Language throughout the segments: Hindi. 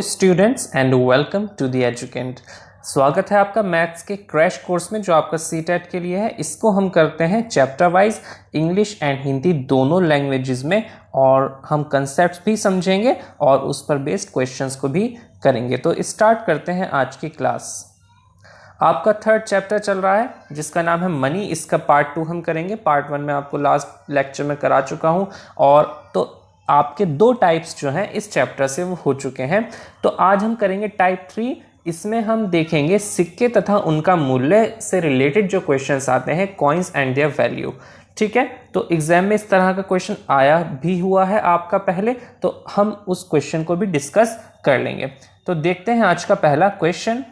Students and welcome to the Educant. स्वागत है आपका मैथ्स के क्रैश कोर्स में जो आपका सीटेट के लिए है। इसको हम करते हैं chapter wise, English and Hindi दोनों लैंग्वेजेस में, और हम कंसेप्ट्स भी समझेंगे और उस पर बेस्ड क्वेश्चंस को भी करेंगे। तो स्टार्ट करते हैं आज की क्लास। आपका थर्ड चैप्टर चल रहा है जिसका नाम है मनी। इसका पार्ट 2 हम करेंगे। पार्ट 1 में आपको लास्ट लेक्चर में करा चुका हूँ, और तो आपके 2 टाइप्स जो हैं इस चैप्टर से वो हो चुके हैं। तो आज हम करेंगे टाइप 3। इसमें हम देखेंगे सिक्के तथा उनका मूल्य से रिलेटेड जो क्वेश्चंस आते हैं, कॉइन्स एंड देयर वैल्यू। ठीक है, तो एग्जाम में इस तरह का क्वेश्चन आया भी हुआ है आपका पहले, तो हम उस क्वेश्चन को भी डिस्कस कर लेंगे। तो देखते हैं आज का पहला क्वेश्चन।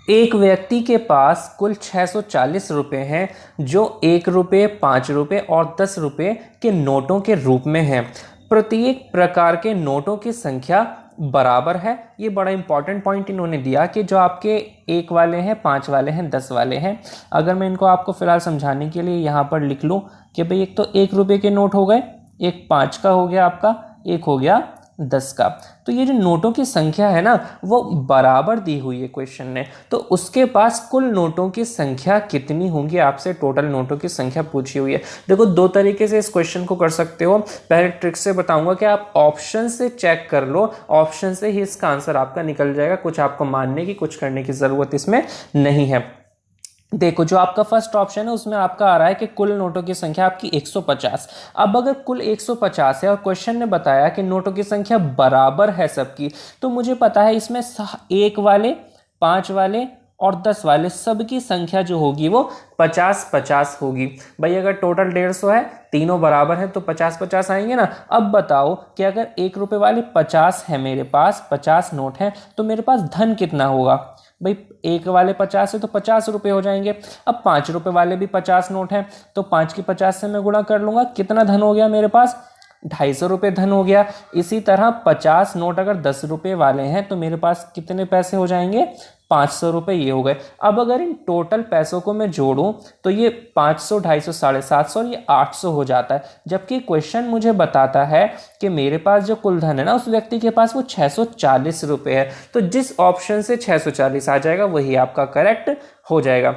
एक व्यक्ति के पास कुल 640 रुपये हैं जो 1 रुपये, 5 रुपये और 10 रुपये के नोटों के रूप में हैं। प्रत्येक प्रकार के नोटों की संख्या बराबर है। ये बड़ा इंपॉर्टेंट पॉइंट इन्होंने दिया कि जो आपके 1 वाले हैं, 5 वाले हैं, 10 वाले हैं। अगर मैं इनको आपको फिलहाल समझाने के लिए यहाँ पर लिख लूँ कि भाई एक तो 1 रुपये के नोट हो गए, एक 5 का हो गया आपका, एक हो गया 10 का। तो ये जो नोटों की संख्या है ना, वो बराबर दी हुई है क्वेश्चन ने। तो उसके पास कुल नोटों की संख्या कितनी होंगी, आपसे टोटल नोटों की संख्या पूछी हुई है। देखो, 2 तरीके से इस क्वेश्चन को कर सकते हो। पहले ट्रिक से बताऊंगा कि आप ऑप्शन से चेक कर लो, ऑप्शन से ही इसका आंसर आपका निकल जाएगा। कुछ आपको मानने की, कुछ करने की जरूरत इसमें नहीं है। देखो, जो आपका फर्स्ट ऑप्शन है उसमें आपका आ रहा है कि कुल नोटों की संख्या आपकी 150। अब अगर कुल 150 है और क्वेश्चन ने बताया कि नोटों की संख्या बराबर है सबकी, तो मुझे पता है इसमें 1 वाले, 5 वाले और 10 वाले सबकी संख्या जो होगी वो 50-50 होगी। भाई अगर टोटल 150 है, तीनों बराबर हैं, तो 50-50 आएंगे ना। अब बताओ कि अगर 1 रुपये वाले 50 है, मेरे पास 50 नोट हैं, तो मेरे पास धन कितना होगा। भाई 1 वाले 50 है तो 50 रुपये हो जाएंगे। अब 5 रुपये वाले भी 50 नोट हैं, तो 5 की 50 से मैं गुणा कर लूंगा। कितना धन हो गया मेरे पास, 250 रुपये धन हो गया। इसी तरह 50 नोट अगर 10 रुपये वाले हैं तो मेरे पास कितने पैसे हो जाएंगे, 500 रुपये ये हो गए। अब अगर इन टोटल पैसों को मैं जोड़ूं तो ये 500, 250, 750 और ये 800 हो जाता है। जबकि क्वेश्चन मुझे बताता है कि मेरे पास जो कुल धन है ना, उस व्यक्ति के पास वो 640 रुपये है। तो जिस ऑप्शन से 640 आ जाएगा वही आपका करेक्ट हो जाएगा।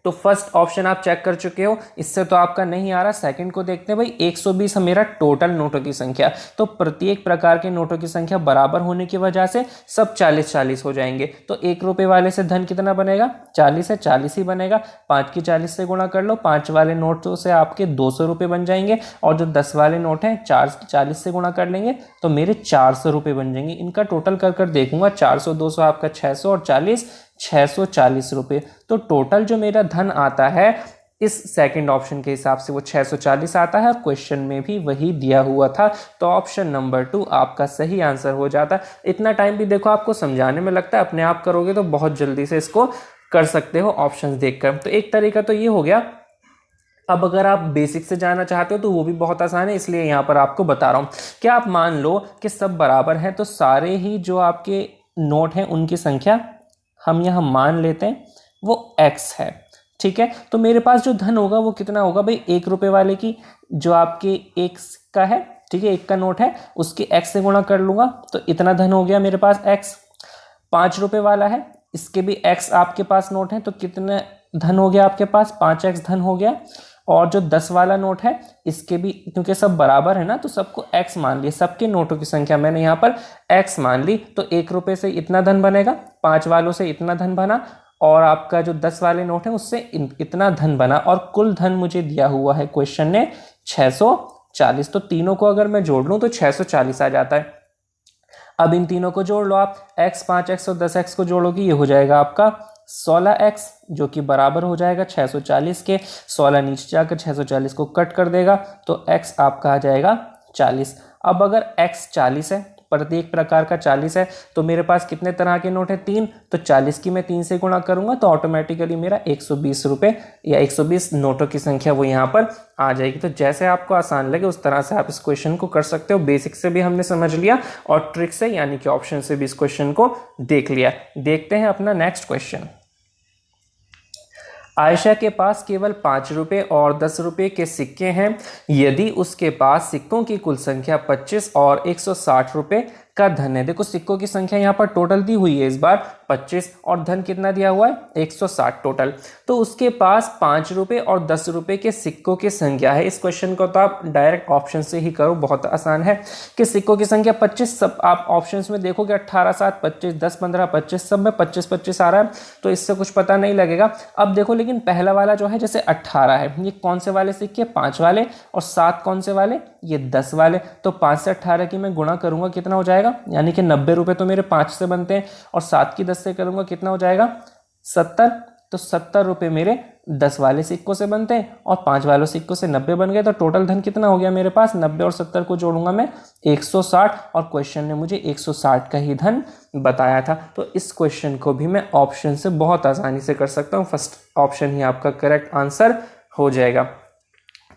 तो फर्स्ट ऑप्शन आप चेक कर चुके हो, इससे तो आपका नहीं आ रहा। सेकंड को देखते हैं। भाई 120 है मेरा टोटल नोटों की संख्या, तो प्रत्येक प्रकार के नोटों की संख्या बराबर होने की वजह से सब 40-40 हो जाएंगे। तो 1 रुपये वाले से धन कितना बनेगा, 40 है, 40 ही बनेगा। 5 की 40 से गुणा कर लो, 5 वाले नोटों से आपके 200 रुपये बन जाएंगे, और जो 10 वाले नोट हैं 40 से गुणा कर लेंगे तो मेरे 400 रुपये बन जाएंगे। इनका टोटल कर देखूंगा, 400, 200 आपका 600 और 40, 640 रुपये। तो टोटल जो मेरा धन आता है इस सेकंड ऑप्शन के हिसाब से वो 640 आता है। क्वेश्चन में भी वही दिया हुआ था, तो ऑप्शन नंबर 2 आपका सही आंसर हो जाता। इतना टाइम भी देखो आपको समझाने में लगता है, अपने आप करोगे तो बहुत जल्दी से इसको कर सकते हो ऑप्शंस देखकर। तो एक तरीका तो ये हो गया। अब अगर आप बेसिक से जाना चाहते हो तो वो भी बहुत आसान है, इसलिए यहाँ पर आपको बता रहा हूँ कि आप मान लो कि सब बराबर हैं, तो सारे ही जो आपके नोट हैं उनकी संख्या हम यहाँ मान लेते हैं वो x है। ठीक है, तो मेरे पास जो धन होगा वो कितना होगा। भाई 1 रुपये वाले की जो आपके 1 का है, ठीक है, 1 का नोट है, उसकी x से गुणा कर लूंगा तो इतना धन हो गया मेरे पास x। 5 रुपये वाला है, इसके भी x आपके पास नोट है, तो कितना धन हो गया आपके पास, 5x धन हो गया। और जो 10 वाला नोट है इसके भी, क्योंकि सब बराबर है ना, तो सबको x मान लिया। सबके नोटों की संख्या मैंने यहाँ पर x मान ली। तो 1 रुपये से इतना धन बनेगा, 5 वालों से इतना धन बना, और आपका जो 10 वाले नोट है उससे इतना धन बना, और कुल धन मुझे दिया हुआ है क्वेश्चन ने 640। तो तीनों को अगर मैं जोड़ लूँ तो 640 आ जाता है। अब इन तीनों को जोड़ लो आप, x, 5x और 10x को जोड़ोगे, ये हो जाएगा आपका 16x, जो कि बराबर हो जाएगा 640 के। 16 नीचे जाकर 640 को कट कर देगा, तो x आपका आ जाएगा 40। अब अगर x 40 है, प्रत्येक प्रकार का 40 है, तो मेरे पास कितने तरह के नोट है, 3। तो 40 की मैं 3 से गुणा करूंगा तो ऑटोमेटिकली मेरा 120 रुपये या 120 नोटों की संख्या वो यहाँ पर आ जाएगी। तो जैसे आपको आसान लगे उस तरह से आप इस क्वेश्चन को कर सकते हो। बेसिक से भी हमने समझ लिया और ट्रिक से यानी कि ऑप्शन से भी इस क्वेश्चन को देख लिया। देखते हैं अपना नेक्स्ट क्वेश्चन। आयशा के पास केवल 5 रुपये और 10 रुपये के सिक्के हैं। यदि उसके पास सिक्कों की कुल संख्या 25 और 160 रुपये का धन है। देखो सिक्कों की संख्या यहाँ पर टोटल दी हुई है इस बार 25 और धन कितना दिया हुआ है 160 टोटल। तो उसके पास 5 रुपए और 10 रुपए के सिक्कों की संख्या है। इस क्वेश्चन को तो आप डायरेक्ट ऑप्शन से ही करो, बहुत आसान है कि सिक्कों की संख्या 25, सब आप ऑप्शंस में देखोगे 18 7 25 10 15 25 सब में 25 25 आ रहा है, तो इससे कुछ पता नहीं लगेगा। अब देखो लेकिन पहला वाला जो है जैसे 18 है, ये कौन से वाले सिक्के 5 वाले, और 7 कौन से वाले ये 10 वाले। तो 5 से 18 की मैं गुणा करूंगा कितना हो जाएगा, यानी कि 90 रुपए तो मेरे 5 से बनते हैं, और 7 की 10 से करूंगा कितना हो जाएगा 70। तो 70 रुपए मेरे 10 वाले सिक्कों से बनते हैं और 5 वाले सिक्कों से 90 बन गए। तो टोटल धन कितना हो गया मेरे पास, 90 और 70 को जोड़ूंगा मैं 160, और क्वेश्चन ने मुझे 160 का ही धन बताया था। तो इस क्वेश्चन को भी मैं ऑप्शन से बहुत आसानी से कर सकता हूँ, फर्स्ट ऑप्शन ही आपका करेक्ट आंसर हो जाएगा।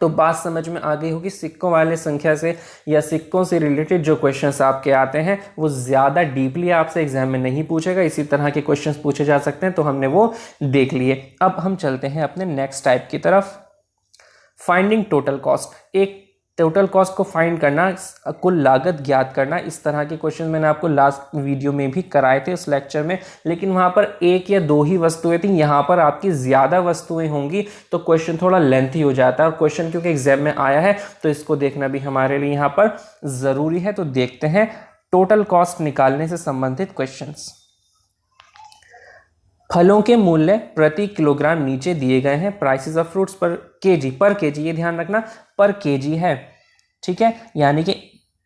तो बात समझ में आ गई होगी, सिक्कों वाले संख्या से या सिक्कों से रिलेटेड जो क्वेश्चंस आपके आते हैं वो ज़्यादा डीपली आपसे एग्जाम में नहीं पूछेगा, इसी तरह के क्वेश्चंस पूछे जा सकते हैं, तो हमने वो देख लिए। अब हम चलते हैं अपने नेक्स्ट टाइप की तरफ, फाइंडिंग टोटल कॉस्ट। एक टोटल कॉस्ट को फाइंड करना, कुल लागत ज्ञात करना, इस तरह के क्वेश्चन मैंने आपको लास्ट वीडियो में भी कराए थे उस लेक्चर में, लेकिन वहाँ पर 1 या 2 ही वस्तुएं थी, यहाँ पर आपकी ज़्यादा वस्तुएं होंगी तो क्वेश्चन थोड़ा लेंथी हो जाता है, और क्वेश्चन क्योंकि एग्जाम में आया है तो इसको देखना भी हमारे लिए यहाँ पर ज़रूरी है। तो देखते हैं टोटल कॉस्ट निकालने से संबंधित क्वेश्चंस। फलों के मूल्य प्रति किलोग्राम नीचे दिए गए हैं, प्राइसेस ऑफ फ्रूट्स पर केजी, ये ध्यान रखना पर केजी है, ठीक है, यानी कि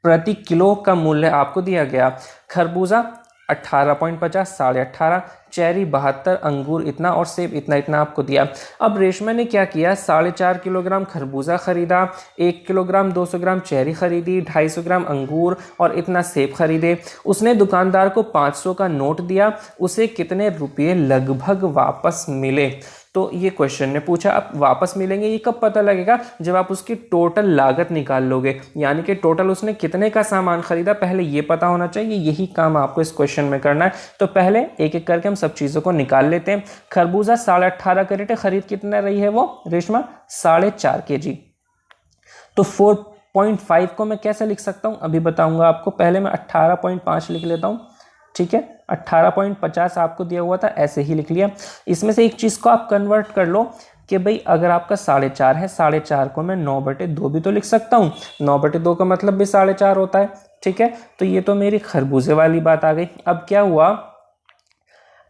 प्रति किलो का मूल्य आपको दिया गया। खरबूजा 18.50 18.5, चेरी 72, अंगूर इतना और सेब इतना इतना आपको दिया। अब रेशमा ने क्या किया, 4.5 किलोग्राम खरबूजा खरीदा, 1 किलोग्राम 200 ग्राम चेरी खरीदी, 250 ग्राम अंगूर और इतना सेब खरीदे। उसने दुकानदार को 500 का नोट दिया, उसे कितने रुपये लगभग वापस मिले। तो ये क्वेश्चन ने पूछा, अब वापस मिलेंगे ये कब पता लगेगा, जब आप उसकी टोटल लागत निकाल लोगे, यानी कि टोटल उसने कितने का सामान खरीदा पहले ये पता होना चाहिए, यही काम आपको इस क्वेश्चन में करना है। तो पहले एक एक करके हम सब चीज़ों को निकाल लेते हैं। खरबूजा 18.5 कैरेट, खरीद कितना रही है वो रेशमा 4.5 केजी। तो 4.5 को मैं कैसे लिख सकता हूँ अभी बताऊंगा आपको, पहले मैं 18.5 लिख लेता हूँ, ठीक है, 18.50 आपको दिया हुआ था ऐसे ही लिख लिया। इसमें से एक चीज़ को आप कन्वर्ट कर लो कि भाई अगर आपका 4.5 है, 4.5 को मैं 9/2 भी तो लिख सकता हूँ, 9/2 का मतलब भी 4.5 होता है, ठीक है। तो ये तो मेरी खरबूजे वाली बात आ गई। अब क्या हुआ,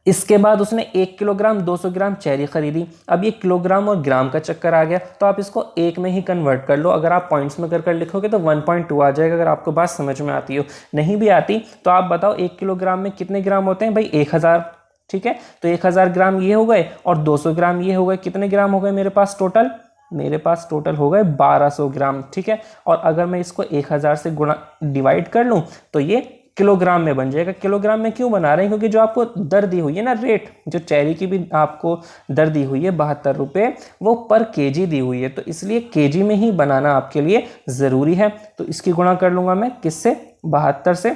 इसके बाद उसने 1 किलोग्राम 200 ग्राम चेरी खरीदी। अब ये किलोग्राम और ग्राम का चक्कर आ गया, तो आप इसको एक में ही कन्वर्ट कर लो। अगर आप पॉइंट्स में कर लिखोगे तो 1.2 आ जाएगा, अगर आपको बात समझ में आती हो। नहीं भी आती तो आप बताओ 1 किलोग्राम में कितने ग्राम होते हैं भाई 1000, ठीक है। तो 1000 ग्राम ये हो गए और 200 ग्राम ये हो गए, कितने ग्राम हो गए मेरे पास टोटल, मेरे पास टोटल हो गए 1200 ग्राम, ठीक है। और अगर मैं इसको 1000 से गुणा डिवाइड कर लूँ तो ये किलोग्राम में बन जाएगा। किलोग्राम में क्यों बना रहे हैं, क्योंकि जो आपको दर दी हुई है ना, रेट जो चेरी की भी आपको दर दी हुई है 72 रुपये, वो पर केजी दी हुई है, तो इसलिए केजी में ही बनाना आपके लिए ज़रूरी है। तो इसकी गुणा कर लूँगा मैं किससे, 72 से।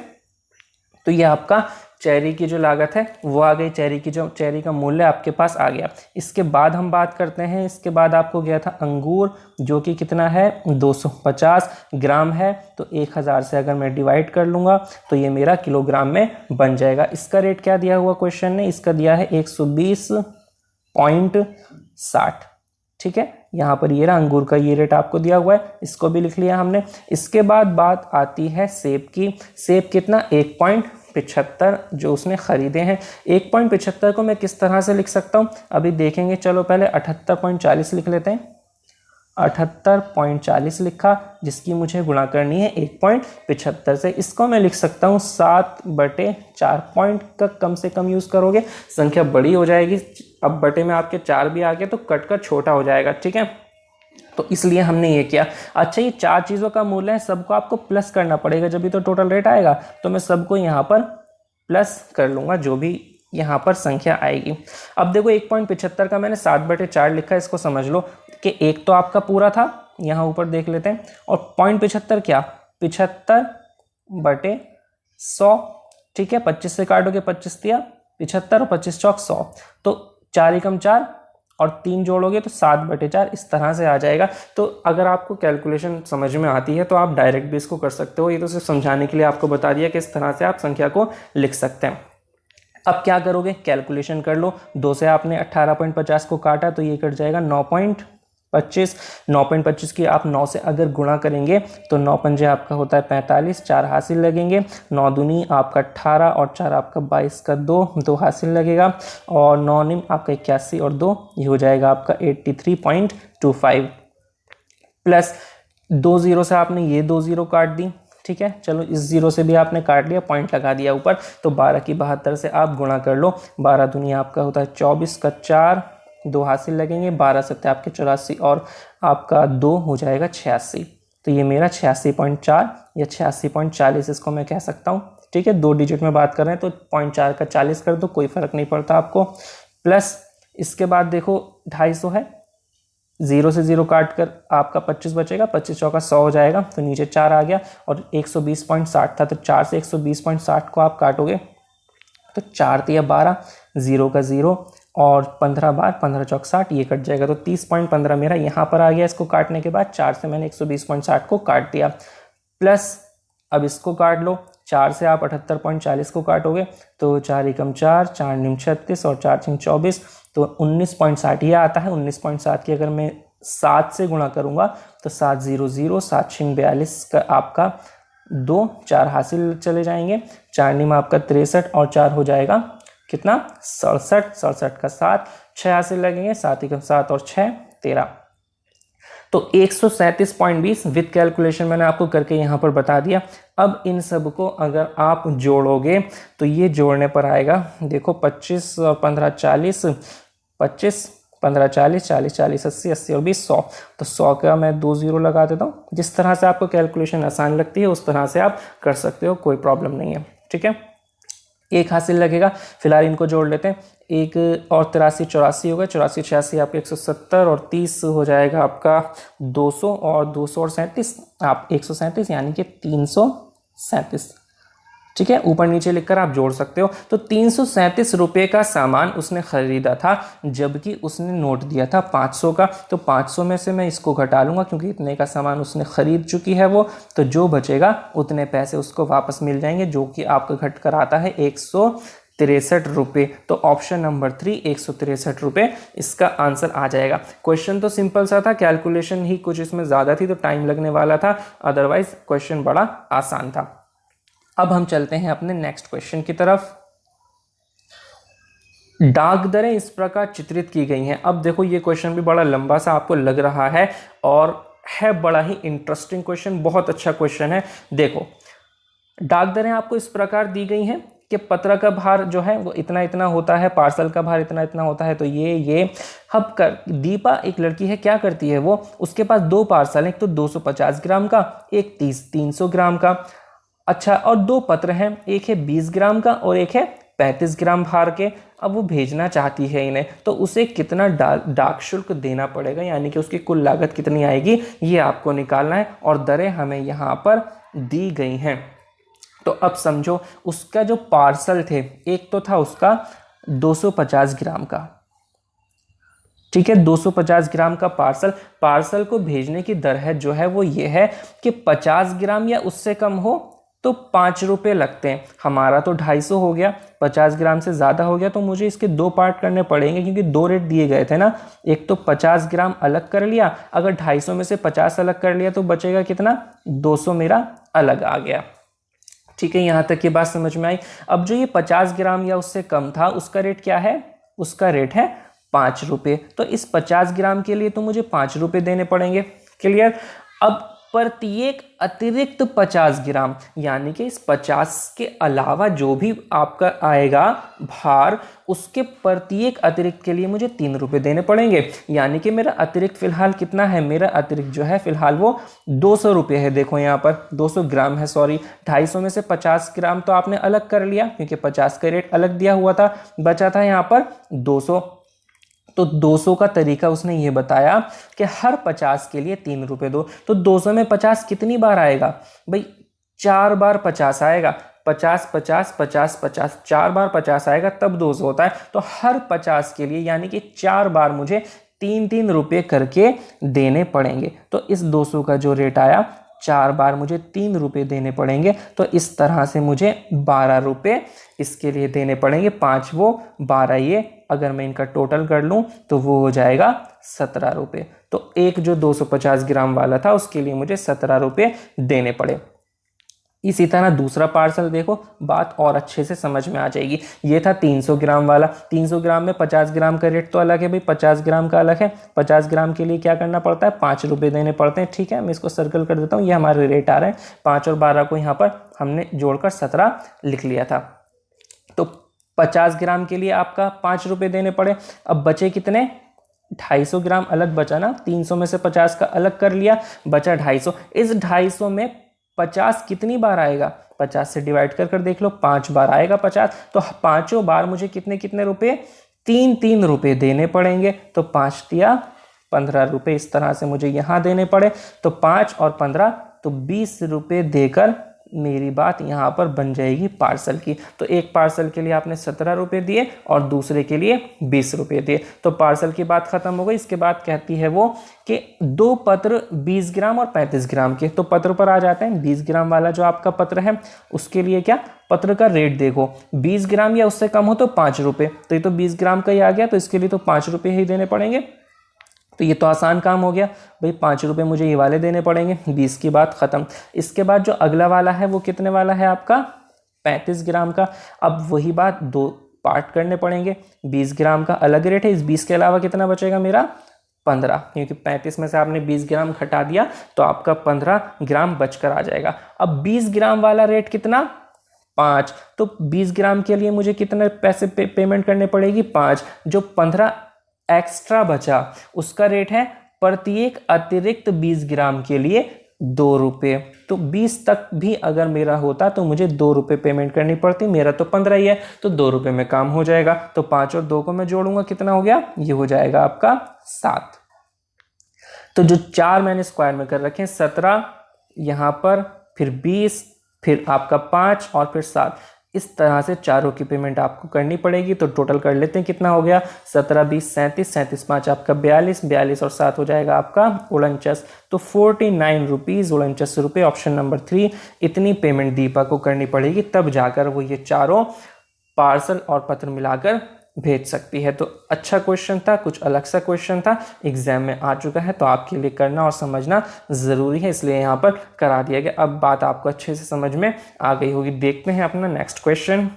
तो ये आपका चेरी की जो लागत है वो आ गई, चेरी का मूल्य आपके पास आ गया। इसके बाद हम बात करते हैं, इसके बाद आपको गया था अंगूर, जो कि कितना है 250 ग्राम है। तो 1000 से अगर मैं डिवाइड कर लूँगा तो ये मेरा किलोग्राम में बन जाएगा। इसका रेट क्या दिया हुआ क्वेश्चन ने, इसका दिया है 120.60, ठीक है। यहाँ पर ये रहा अंगूर का ये रेट आपको दिया हुआ है, इसको भी लिख लिया हमने। इसके बाद बात आती है सेब की। सेब कितना 1.75 जो उसने खरीदे हैं। 1.75 को मैं किस तरह से लिख सकता हूँ अभी देखेंगे। चलो पहले 78.40 लिख लेते हैं। 78.40 लिखा, जिसकी मुझे गुणा करनी है 1.75 से। इसको मैं लिख सकता हूँ 7/4। पॉइंट का कम से कम यूज़ करोगे, संख्या बड़ी हो जाएगी। अब बटे में आपके 4 भी आ गए तो कट कर छोटा हो जाएगा, ठीक है। तो इसलिए हमने ये किया। अच्छा, ये 4 चीज़ों का मूल्य है, सबको आपको प्लस करना पड़ेगा जब भी तो टोटल रेट आएगा। तो मैं सबको यहाँ पर प्लस कर लूँगा, जो भी यहाँ पर संख्या आएगी। अब देखो 1.75 का मैंने 7/4 लिखा है, इसको समझ लो कि एक तो आपका पूरा था, यहाँ ऊपर देख लेते हैं, और 0.75 क्या 75/100, ठीक है। 25 से काटोगे 25 दिया 75 और 25 चौक 100, तो 4 एकम 4 और 3 जोड़ोगे तो 7/4 इस तरह से आ जाएगा। तो अगर आपको कैलकुलेशन समझ में आती है तो आप डायरेक्ट भी इसको कर सकते हो, ये तो सिर्फ समझाने के लिए आपको बता दिया कि इस तरह से आप संख्या को लिख सकते हैं। अब क्या करोगे, कैलकुलेशन कर लो। 2 से आपने 18.50 को काटा तो ये कट जाएगा 9.25। 9.25 की आप 9 से अगर गुणा करेंगे तो 9 पंजे आपका होता है 45, 4 हासिल लगेंगे। 9 दूनी आपका 18 और 4 आपका 22 का 2 हासिल लगेगा। और 9 निम आपका 81 और 2 ये हो जाएगा आपका 83.25 प्लस 2 जीरो से आपने ये 2 जीरो काट दी। ठीक है, चलो इस जीरो से भी आपने काट लिया, पॉइंट लगा दिया ऊपर। तो 12 की 72 से आप गुणा कर लो। 12 दुनिया आपका होता है 24 का 4, 2 हासिल लगेंगे। 12 सत्ते आपके 84 और आपका 2 हो जाएगा 86। तो ये मेरा 86.4 या 86.40 इसको मैं कह सकता हूँ। ठीक है, 2 डिजिट में बात कर रहे हैं तो 0.4 का 40 कर दो, कोई फर्क नहीं पड़ता आपको। प्लस इसके बाद देखो 250 है, 0 से 0 काट कर आपका 25 बचेगा। 25 चौका 100 हो जाएगा, तो नीचे 4 आ गया। और 120.60 था तो 4 से 120.60 को आप काटोगे तो 4 तिया 12, 0 का 0 और 15 बार 15 चौक 60, ये कट जाएगा। तो 30.15 मेरा यहाँ पर आ गया। इसको काटने के बाद 4 से मैंने 120.60 को काट दिया। प्लस अब इसको काट लो, 4 से आप 78.40 को काटोगे तो 4 एकम 4, 4 निम 36 और 4 छिंग 24, तो 19.60 ये आता है। 19.60 की अगर मैं 7 से गुणा करूंगा तो 7 0 0, 7 छिंग 42 का आपका 2, 4 हासिल चले जाएंगे। 4 निम आपका 63 और 4 हो जाएगा कितना 67, 67 का 7, 6 हासिल लगेंगे। 7 एकम 7 और 6 13, तो 137.20 विद कैलकुलेशन मैंने आपको करके यहाँ पर बता दिया। अब इन सब को अगर आप जोड़ोगे तो ये जोड़ने पर आएगा, देखो 25 और 15 40, 25 15 40, 40 40 80, 80 और 20 100। तो 100 का मैं 2 जीरो लगा देता हूँ। जिस तरह से आपको कैलकुलेशन आसान लगती है उस तरह से आप कर सकते हो, कोई प्रॉब्लम नहीं है। ठीक है, 1 हासिल लगेगा। फिलहाल इनको जोड़ लेते हैं। 1 और 83 84 होगा, 84 86 आपके 170 और 30 हो जाएगा आपका 200 और 200 और 37 आप 137 यानी कि 337। ठीक है, ऊपर नीचे लिखकर आप जोड़ सकते हो। तो 337 रुपये का सामान उसने खरीदा था, जबकि उसने नोट दिया था 500 का। तो 500 में से मैं इसको घटा लूंगा क्योंकि इतने का सामान उसने खरीद चुकी है वो। तो जो बचेगा उतने पैसे उसको वापस मिल जाएंगे, जो कि आपका घट कर आता है 163 रुपये। तो ऑप्शन नंबर 3 163 रुपये इसका आंसर आ जाएगा। क्वेश्चन तो सिंपल सा था, कैलकुलेशन ही कुछ इसमें ज़्यादा थी तो टाइम लगने वाला था, अदरवाइज क्वेश्चन बड़ा आसान था। अब हम चलते हैं अपने नेक्स्ट क्वेश्चन की तरफ। डाक दरें इस प्रकार चित्रित की गई हैं। अब देखो ये क्वेश्चन भी बड़ा लंबा सा आपको लग रहा है और है बड़ा ही इंटरेस्टिंग क्वेश्चन, बहुत अच्छा क्वेश्चन है। देखो डाक दरें आपको इस प्रकार दी गई हैं कि पत्र का भार जो है वो इतना इतना होता है, पार्सल का भार इतना इतना होता है। तो ये अब कर दीपा एक लड़की है, क्या करती है वो, उसके पास 2 पार्सल हैं, एक तो 250 ग्राम का, एक 300 ग्राम का। अच्छा, और 2 पत्र हैं, एक है 20 ग्राम का और एक है 35 ग्राम भार के। अब वो भेजना चाहती है इन्हें, तो उसे कितना डाक शुल्क देना पड़ेगा, यानी कि उसकी कुल लागत कितनी आएगी ये आपको निकालना है। और दरें हमें यहाँ पर दी गई हैं। तो अब समझो उसका जो पार्सल थे, एक तो था उसका 250 ग्राम का। ठीक है, 250 ग्राम का पार्सल को भेजने की दर है जो है वो ये है कि 50 ग्राम या उससे कम हो तो 5 रुपये लगते हैं। हमारा तो 250 हो गया, 50 ग्राम से ज़्यादा हो गया तो मुझे इसके 2 पार्ट करने पड़ेंगे क्योंकि 2 रेट दिए गए थे ना। एक तो 50 ग्राम अलग कर लिया, अगर 250 में से 50 अलग कर लिया तो बचेगा कितना, 200 मेरा अलग आ गया। ठीक है, यहाँ तक की बात समझ में आई। अब जो ये 50 ग्राम या उससे कम था उसका रेट क्या है, उसका रेट है 5 रुपये। तो इस 50 ग्राम के लिए तो मुझे 5 रुपये देने पड़ेंगे। क्लियर। अब प्रत्येक अतिरिक्त 50 ग्राम यानी कि इस 50 के अलावा जो भी आपका आएगा भार, उसके प्रत्येक अतिरिक्त के लिए मुझे 3 रुपये देने पड़ेंगे। यानी कि मेरा अतिरिक्त फिलहाल कितना है, मेरा अतिरिक्त जो है फिलहाल वो 200 रुपये है। देखो यहाँ पर 200 ग्राम है, सॉरी 250 में से 50 ग्राम तो आपने अलग कर लिया क्योंकि 50 का रेट अलग दिया हुआ था, बचा था यहाँ पर 200। तो 200 का तरीका उसने ये बताया कि हर 50 के लिए 3 रुपये दो। तो 200 में 50 कितनी बार आएगा भाई, 4 बार 50 आएगा। 50 50 50 50, 4 बार 50 आएगा तब 200 होता है। तो हर 50 के लिए यानी कि 4 बार मुझे 3-3 रुपये करके देने पड़ेंगे। तो इस 200 का जो रेट आया 4 बार मुझे 3 रुपये देने पड़ेंगे। तो इस तरह से मुझे 12 रुपये इसके लिए देने पड़ेंगे। 5 वो 12 ये, अगर मैं इनका टोटल कर लूँ तो वो हो जाएगा 17 रुपये। तो एक जो 250 ग्राम वाला था उसके लिए मुझे 17 रुपये देने पड़े। इसी तरह दूसरा पार्सल देखो, बात और अच्छे से समझ में आ जाएगी। ये था 300 ग्राम वाला। 300 ग्राम में 50 ग्राम का रेट तो अलग है भाई, 50 ग्राम का अलग है। 50 ग्राम के लिए क्या करना पड़ता है, 5 रुपये देने पड़ते हैं। ठीक है, मैं इसको सर्कल कर देता हूँ, ये हमारे रेट आ रहे हैं। 5 और 12 को यहाँ पर हमने जोड़कर 17 लिख लिया था। तो 50 ग्राम के लिए आपका 5 रुपये देने पड़े। अब बचे कितने, 250 ग्राम अलग बचा ना, 300 में से 50 का अलग कर लिया, बचा 250। इस 250 में 50 कितनी बार आएगा, 50 से डिवाइड कर देख लो, 5 बार आएगा 50। तो पांचों बार मुझे कितने कितने रुपए, 3-3 रुपये देने पड़ेंगे। तो 5 दिया 15 रुपये, इस तरह से मुझे यहाँ देने पड़े। तो 5 और 15 तो 20 रुपये देकर मेरी बात यहाँ पर बन जाएगी पार्सल की। तो एक पार्सल के लिए आपने 17 रुपये दिए और दूसरे के लिए 20 रुपये दिए। तो पार्सल की बात खत्म हो गई। इसके बाद कहती है वो कि 2 पत्र 20 ग्राम और 35 ग्राम के। तो पत्र पर आ जाते हैं। 20 ग्राम वाला जो आपका पत्र है उसके लिए क्या, पत्र का रेट देखो, 20 ग्राम या उससे कम हो तो 5 रुपये। तो ये तो 20 ग्राम का ही आ गया, तो इसके लिए तो 5 रुपये ही देने पड़ेंगे। तो ये तो आसान काम हो गया भाई, 5 रुपये मुझे ये वाले देने पड़ेंगे। 20 की बात खत्म। इसके बाद जो अगला वाला है वो कितने वाला है आपका, 35 ग्राम का। अब वही बात 2 पार्ट करने पड़ेंगे। 20 ग्राम का अलग रेट है, इस 20 के अलावा कितना बचेगा मेरा, 15, क्योंकि 35 में से आपने 20 ग्राम घटा दिया तो आपका 15 ग्राम बचकर आ जाएगा। अब 20 ग्राम वाला रेट कितना, 5। तो 20 ग्राम के लिए मुझे कितने पैसे पेमेंट करने पड़ेगी, 5। जो 15 एक्स्ट्रा बचा उसका रेट है प्रत्येक अतिरिक्त 20 ग्राम के लिए 2 रुपये। तो 20 तक भी अगर मेरा होता तो मुझे 2 रुपये पेमेंट करनी पड़ती, मेरा तो 15 ही है तो 2 रुपये में काम हो जाएगा। तो 5 और 2 को मैं जोड़ूंगा, कितना हो गया, ये हो जाएगा आपका 7। तो जो 4 मैंने स्क्वायर में कर रखे हैं, 17 यहाँ पर, फिर 20, फिर आपका 5 और फिर 7, इस तरह से चारों की पेमेंट आपको करनी पड़ेगी। तो टोटल कर लेते हैं, कितना हो गया, 17 20 37, 37 5 आपका 42, 42 और 7 हो जाएगा आपका 49। तो 49 रुपीज़ 49 रुपये, ऑप्शन नंबर 3। इतनी पेमेंट दीपा को करनी पड़ेगी, तब जाकर वो ये चारों पार्सल और पत्र मिलाकर भेज सकती है। तो अच्छा क्वेश्चन था, कुछ अलग सा क्वेश्चन था, एग्जाम में आ चुका है, तो आपके लिए करना और समझना ज़रूरी है, इसलिए यहाँ पर करा दिया गया। अब बात आपको अच्छे से समझ में आ गई होगी। देखते हैं अपना नेक्स्ट क्वेश्चन।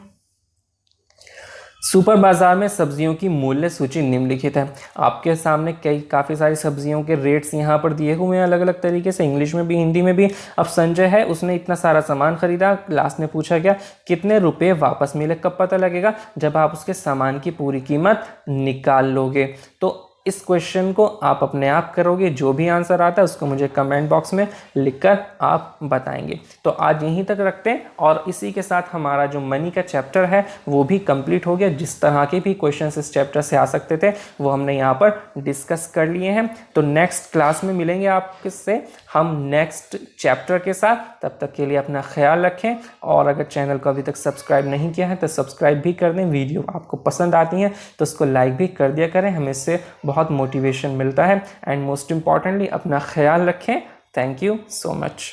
सुपर बाजार में सब्जियों की मूल्य सूची निम्नलिखित है। आपके सामने काफ़ी सारी सब्जियों के रेट्स यहाँ पर दिए हुए हैं अलग अलग तरीके से, इंग्लिश में भी हिंदी में भी। अब संजय है, उसने इतना सारा सामान खरीदा, लास्ट में पूछा गया कितने रुपए वापस मिले। कब पता लगेगा, जब आप उसके सामान की पूरी कीमत निकाल लोगे। तो इस क्वेश्चन को आप अपने आप करोगे, जो भी आंसर आता है उसको मुझे कमेंट बॉक्स में लिखकर आप बताएंगे। तो आज यहीं तक रखते हैं, और इसी के साथ हमारा जो मनी का चैप्टर है वो भी कंप्लीट हो गया। जिस तरह के भी क्वेश्चंस इस चैप्टर से आ सकते थे वो हमने यहाँ पर डिस्कस कर लिए हैं। तो नेक्स्ट क्लास में मिलेंगे आपसे हम नेक्स्ट चैप्टर के साथ। तब तक के लिए अपना ख्याल रखें, और अगर चैनल को अभी तक सब्सक्राइब नहीं किया है तो सब्सक्राइब भी कर दें। वीडियो आपको पसंद आती हैं तो उसको लाइक भी कर दिया करें, हमें इससे बहुत मोटिवेशन मिलता है। एंड मोस्ट इम्पॉर्टेंटली अपना ख्याल रखें। Thank you so much.